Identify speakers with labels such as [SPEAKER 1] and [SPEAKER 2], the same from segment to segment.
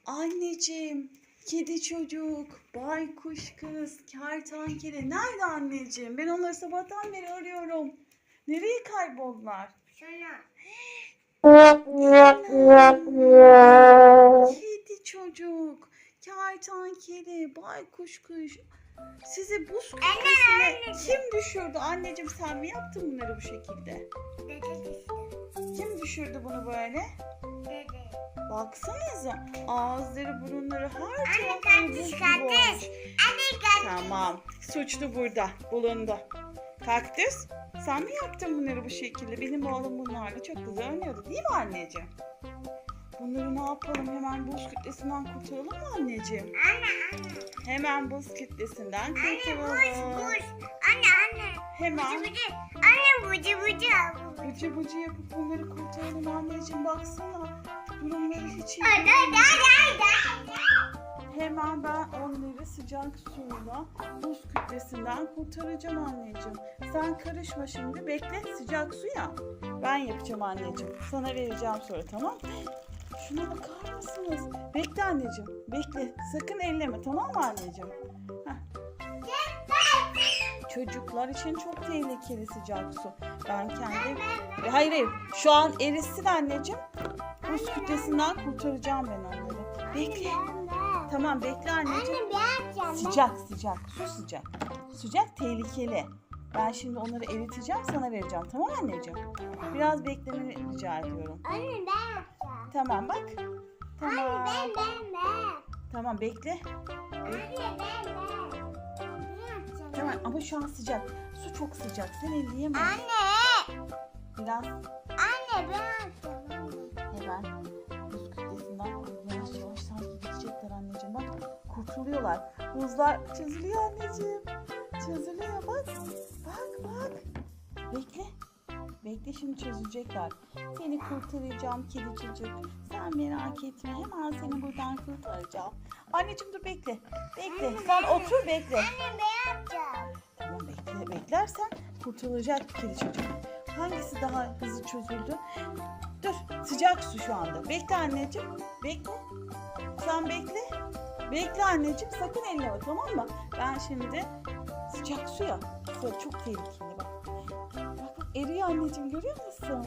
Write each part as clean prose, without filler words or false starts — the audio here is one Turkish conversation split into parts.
[SPEAKER 1] Anneciğim, kedi çocuk, baykuş kız, kertenkele nerede anneciğim? Ben onları sabahtan beri arıyorum. Nereye kayboldular?
[SPEAKER 2] Şuna.
[SPEAKER 1] Kedi çocuk, kertenkele, baykuş kuş. Sizi buz kütlesine kim düşürdü? Anneciğim sen mi yaptın bunları bu şekilde?
[SPEAKER 2] Dede düştü.
[SPEAKER 1] Kim düşürdü bunu böyle?
[SPEAKER 2] Dede.
[SPEAKER 1] Baksanıza ağızları burunları her
[SPEAKER 2] Anne
[SPEAKER 1] tarafı buz
[SPEAKER 2] kaktüs
[SPEAKER 1] gibi
[SPEAKER 2] kaktüs.
[SPEAKER 1] olmuş.
[SPEAKER 2] Anne kaktüs.
[SPEAKER 1] Tamam. Suçlu burada. Bulundu. Kaktüs, sen mi yaptın bunları bu şekilde? Benim oğlum bunlarla çok güzel oynuyordu değil mi anneciğim? Bunları ne yapalım? Hemen buz kütlesinden kurtaralım mı anneciğim?
[SPEAKER 2] Anne.
[SPEAKER 1] Hemen buz kütlesinden
[SPEAKER 2] Anne
[SPEAKER 1] kurtaralım.
[SPEAKER 2] buz. Anne.
[SPEAKER 1] Hemen
[SPEAKER 2] Bıcı. Anne bıcı.
[SPEAKER 1] bıcı bıcı yapıp bunları kurtaralım anneciğim. Baksana. Durumları hiç iyi
[SPEAKER 2] Ay.
[SPEAKER 1] Hemen ben onları sıcak suyla buz kütlesinden kurtaracağım anneciğim. Sen karışma şimdi. Bekle sıcak suya. Ben yapacağım anneciğim. Sana vereceğim sonra, tamam mı? Şuna bakar mısınız? Bekle anneciğim. Bekle. Sakın elleme, tamam mı anneciğim? Heh. Çocuklar için çok tehlikeli sıcak su. Ben kendim... Hayır. Şu an erisin anneciğim. Buz kütlesinden kurtaracağım ben onları. Bekle. Tamam bekle anneciğim.
[SPEAKER 2] Anne ben yapacağım.
[SPEAKER 1] Sıcak. Su sıcak. Sıcak tehlikeli. Ben şimdi onları eriteceğim, sana vereceğim. Tamam anneciğim? Biraz beklemeni rica ediyorum.
[SPEAKER 2] Anne ben yapacağım.
[SPEAKER 1] Tamam bak. Tamam.
[SPEAKER 2] Anne ben.
[SPEAKER 1] Tamam bekle.
[SPEAKER 2] Anne ben.
[SPEAKER 1] Tamam ama şu an sıcak. Su çok sıcak. Sen elleyemezsin.
[SPEAKER 2] Anne.
[SPEAKER 1] Biraz
[SPEAKER 2] Anne ben yapacağım.
[SPEAKER 1] hemen buz kütlesinden yavaş yavaş sanki gidecekler anneciğim. Bak kurtuluyorlar. Buzlar çözülüyor anneciğim. Çözülüyor bak. Bak. Bekle. Bekle şimdi çözülecekler. Seni kurtaracağım kedi çocuk. Sen merak etme. Hemen seni buradan kurtaracağım. Anneciğim dur bekle. Bekle. Sen otur bekle.
[SPEAKER 2] Anne ben yapacağım.
[SPEAKER 1] Tamam bekle. Beklersen kurtulacak kedi çocuk. Hangisi daha hızlı çözüldü? Dur. Sıcak su şu anda. Bekle anneciğim. Bekle. Sen bekle. Bekle anneciğim. Sakın elleme, tamam mı? Ben şimdi sıcak suya. Su çok tehlikeli bak. Bak eriyor anneciğim, görüyor musun?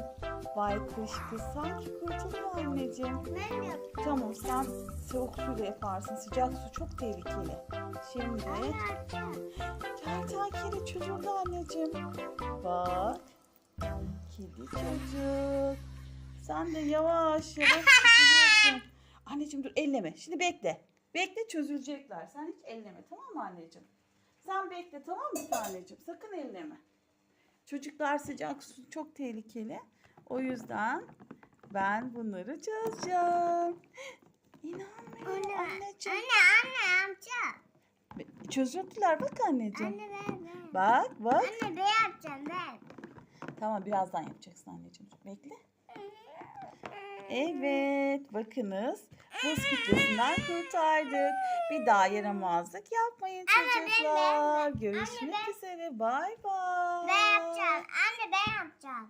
[SPEAKER 1] Baykuş kız sanki kurtuluyor anneciğim.
[SPEAKER 2] Ben yapacağım.
[SPEAKER 1] Tamam sen soğuk suyla yaparsın. Sıcak su çok tehlikeli. Şimdi kertenkele çözüldü anneciğim. Bak. Kedi çocuk. Sen de yavaş çözülüyorsun. Anneciğim dur elleme. Şimdi bekle. Bekle çözülecekler. Sen hiç elleme, tamam mı anneciğim? Sen bekle, tamam mı anneciğim? Sakın elleme. Çocuklar sıcak su çok tehlikeli. O yüzden ben bunları çözeceğim. İnanmıyorum anneciğim.
[SPEAKER 2] Anne yapacağım.
[SPEAKER 1] Çözüldüler bak anneciğim.
[SPEAKER 2] Anne ben.
[SPEAKER 1] Bak.
[SPEAKER 2] Anne ben yapacağım ben.
[SPEAKER 1] Tamam birazdan yapacaksın anneciğim. Bekle. Evet bakınız. Buz kütlesinden kurtardık. Bir daha yaramazlık yapmayın çocuklar. Görüşmek üzere. Bay bay.
[SPEAKER 2] Ben yapacağım. Anne ben yapacağım.